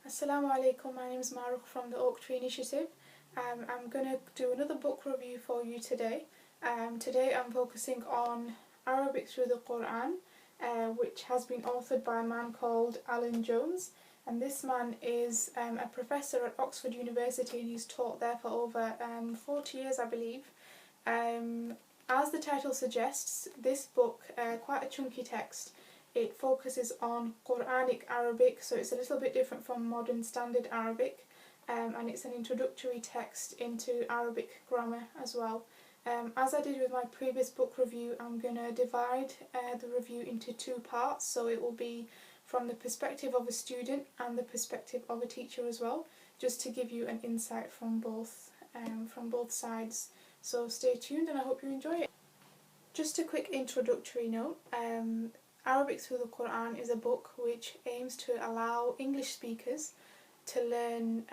Assalamu alaikum, my name is Marukh from the Oak Tree Initiative. I'm going to do another book review for you today. Today I'm focusing on Arabic through the Qur'an, which has been authored by a man called Alan Jones. And this man is a professor at Oxford University, and he's taught there for over 40 years, I believe. As the title suggests, this book, quite a chunky text. It focuses on Quranic Arabic, so it's a little bit different from modern standard Arabic, and it's an introductory text into Arabic grammar as well. As I did with my previous book review, I'm going to divide the review into two parts, so it will be from the perspective of a student and the perspective of a teacher as well, just to give you an insight from both sides. So stay tuned and I hope you enjoy it. Just a quick introductory note. Arabic through the Qur'an is a book which aims to allow English speakers to learn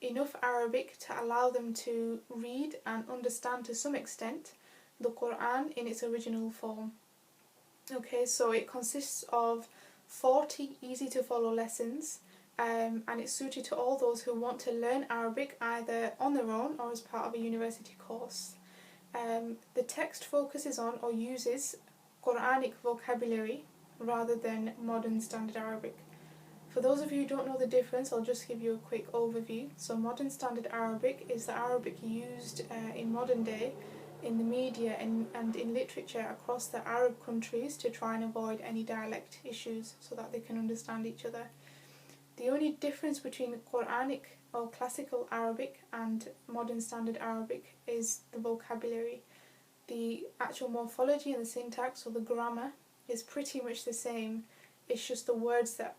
enough Arabic to allow them to read and understand to some extent the Qur'an in its original form. Okay, so it consists of 40 easy to follow lessons, and it's suited to all those who want to learn Arabic either on their own or as part of a university course. The text focuses on or uses Quranic vocabulary rather than modern standard Arabic. For those of you who don't know the difference, I'll just give you a quick overview. So modern standard Arabic is the Arabic used in modern day in the media and in literature across the Arab countries to try and avoid any dialect issues so that they can understand each other. The only difference between Quranic or classical Arabic and modern standard Arabic is the vocabulary. The actual morphology and the syntax or the grammar is pretty much the same. It's just the words that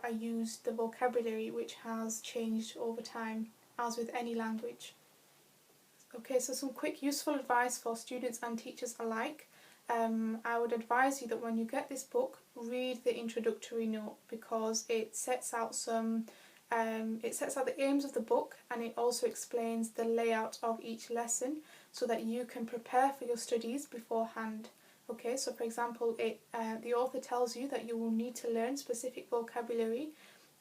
are used, the vocabulary, which has changed over time, as with any language. Okay, so some quick useful advice for students and teachers alike. I would advise you that when you get this book, read the introductory note, because it sets out the aims of the book, and it also explains the layout of each lesson so that you can prepare for your studies beforehand. Okay, so for example, the author tells you that you will need to learn specific vocabulary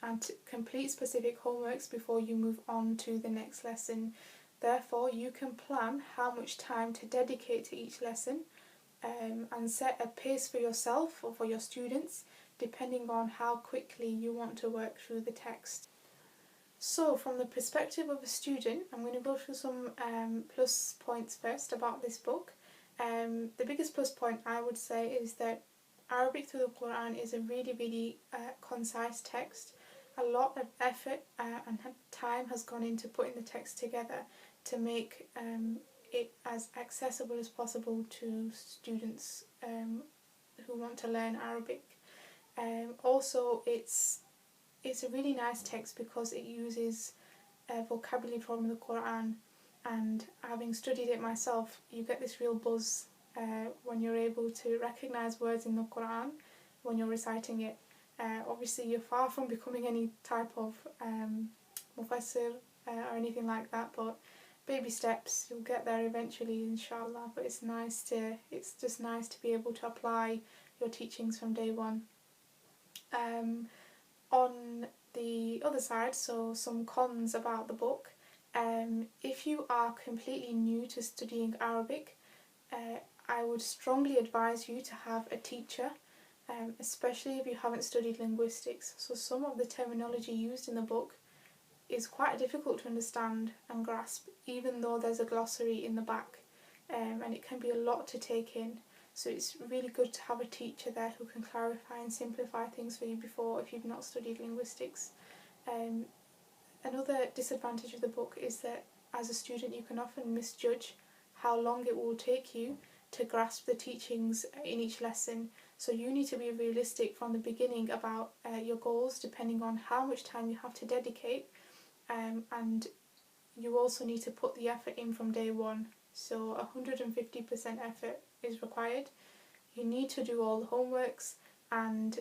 and to complete specific homeworks before you move on to the next lesson. Therefore, you can plan how much time to dedicate to each lesson, and set a pace for yourself or for your students depending on how quickly you want to work through the text. So from the perspective of a student, I'm going to go through some plus points first about this book. The biggest plus point I would say is that Arabic through the Qur'an is a really concise text. A lot of effort and time has gone into putting the text together to make it as accessible as possible to students who want to learn Arabic. Also, it's a really nice text because it uses vocabulary from the Qur'an, and having studied it myself, you get this real buzz when you're able to recognise words in the Qur'an when you're reciting it. Obviously, you're far from becoming any type of mufassir or anything like that, but baby steps, you'll get there eventually, inshallah. But it's just nice to be able to apply your teachings from day one. On the other side, so some cons about the book. If you are completely new to studying Arabic, I would strongly advise you to have a teacher, especially if you haven't studied linguistics. So some of the terminology used in the book is quite difficult to understand and grasp, even though there's a glossary in the back, and it can be a lot to take in. So it's really good to have a teacher there who can clarify and simplify things for you before, if you've not studied linguistics. Another disadvantage of the book is that as a student you can often misjudge how long it will take you to grasp the teachings in each lesson. So you need to be realistic from the beginning about your goals, depending on how much time you have to dedicate, and you also need to put the effort in from day one. So 150% effort is required. You need to do all the homeworks, and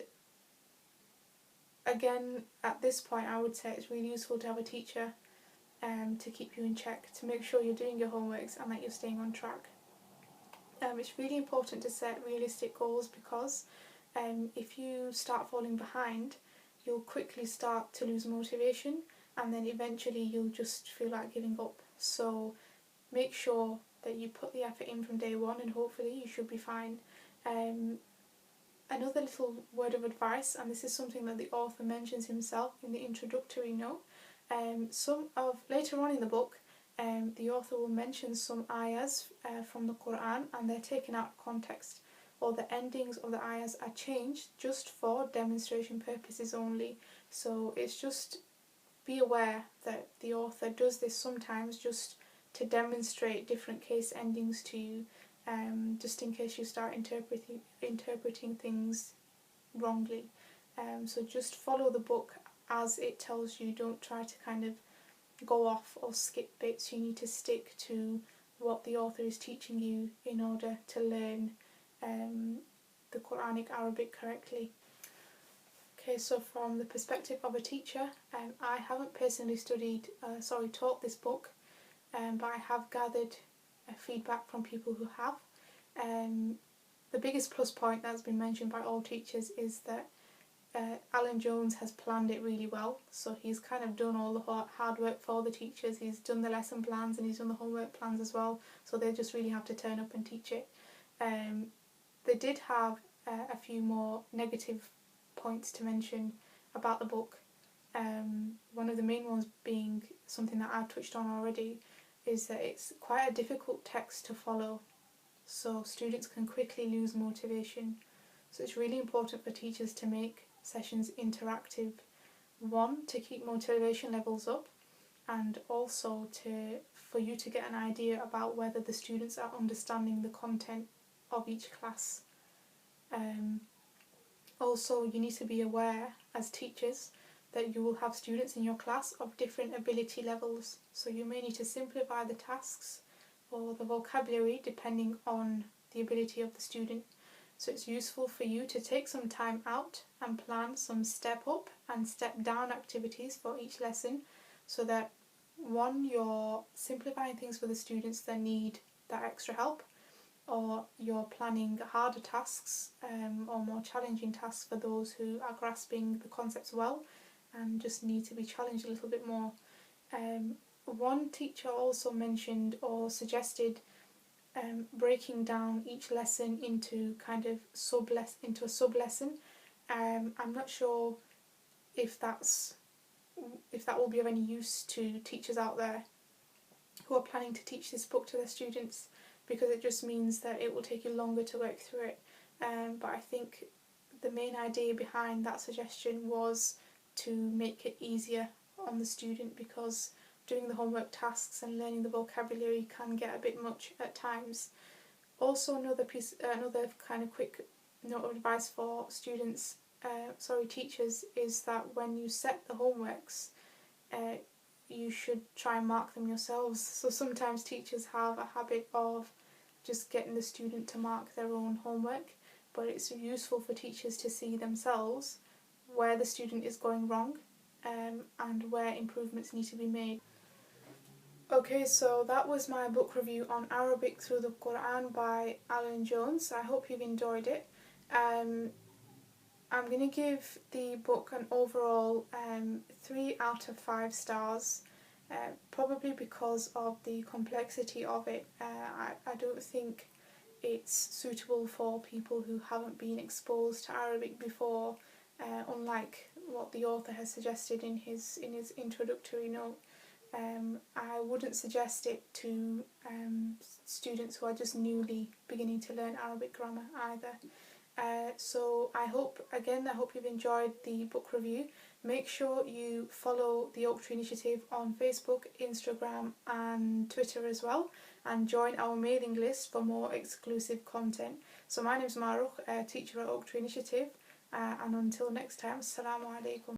again, at this point I would say it's really useful to have a teacher to keep you in check, to make sure you're doing your homeworks and that you're staying on track. It's really important to set realistic goals, because if you start falling behind, you'll quickly start to lose motivation, and then eventually you'll just feel like giving up. So make sure that you put the effort in from day one, and hopefully you should be fine. Another little word of advice, and this is something that the author mentions himself in the introductory note. Later on in the book, the author will mention some ayahs from the Qur'an, and they're taken out of context, or the endings of the ayahs are changed just for demonstration purposes only. So it's just, be aware that the author does this sometimes just to demonstrate different case endings to you, just in case you start interpreting things wrongly. So just follow the book as it tells you. Don't try to kind of go off or skip bits. You need to stick to what the author is teaching you in order to learn the Quranic Arabic correctly. Okay, so from the perspective of a teacher, I haven't personally taught this book, but I have gathered feedback from people who have. The biggest plus point that's been mentioned by all teachers is that Alan Jones has planned it really well. So he's kind of done all the hard work for the teachers. He's done the lesson plans and he's done the homework plans as well. So they just really have to turn up and teach it. They did have a few more negative points to mention about the book. One of the main ones being something that I've touched on already, is that it's quite a difficult text to follow, so students can quickly lose motivation. So it's really important for teachers to make sessions interactive. One, to keep motivation levels up, and also for you to get an idea about whether the students are understanding the content of each class. Also, you need to be aware as teachers that you will have students in your class of different ability levels. So you may need to simplify the tasks or the vocabulary depending on the ability of the student. So it's useful for you to take some time out and plan some step up and step down activities for each lesson, so that one, you're simplifying things for the students that need that extra help, or you're planning harder tasks or more challenging tasks for those who are grasping the concepts well and just need to be challenged a little bit more. One teacher also mentioned or suggested breaking down each lesson into kind of into a sub lesson. I'm not sure if that will be of any use to teachers out there who are planning to teach this book to their students, because it just means that it will take you longer to work through it. But I think the main idea behind that suggestion was to make it easier on the student, because doing the homework tasks and learning the vocabulary can get a bit much at times. Also, another kind of quick note of advice for teachers, is that when you set the homeworks, you should try and mark them yourselves. So sometimes teachers have a habit of just getting the student to mark their own homework, but it's useful for teachers to see themselves where the student is going wrong and where improvements need to be made. Okay, so that was my book review on Arabic through the Qur'an by Alan Jones. I hope you've enjoyed it. I'm going to give the book an overall 3 out of 5 stars, probably because of the complexity of it. I don't think it's suitable for people who haven't been exposed to Arabic before, unlike what the author has suggested in his introductory note. I wouldn't suggest it to students who are just newly beginning to learn Arabic grammar either. So I hope you've enjoyed the book review. Make sure you follow the Oak Tree Initiative on Facebook, Instagram and Twitter as well, and join our mailing list for more exclusive content. So my name's Marukh, teacher at Oak Tree Initiative, and until next time, Assalamu alaikum.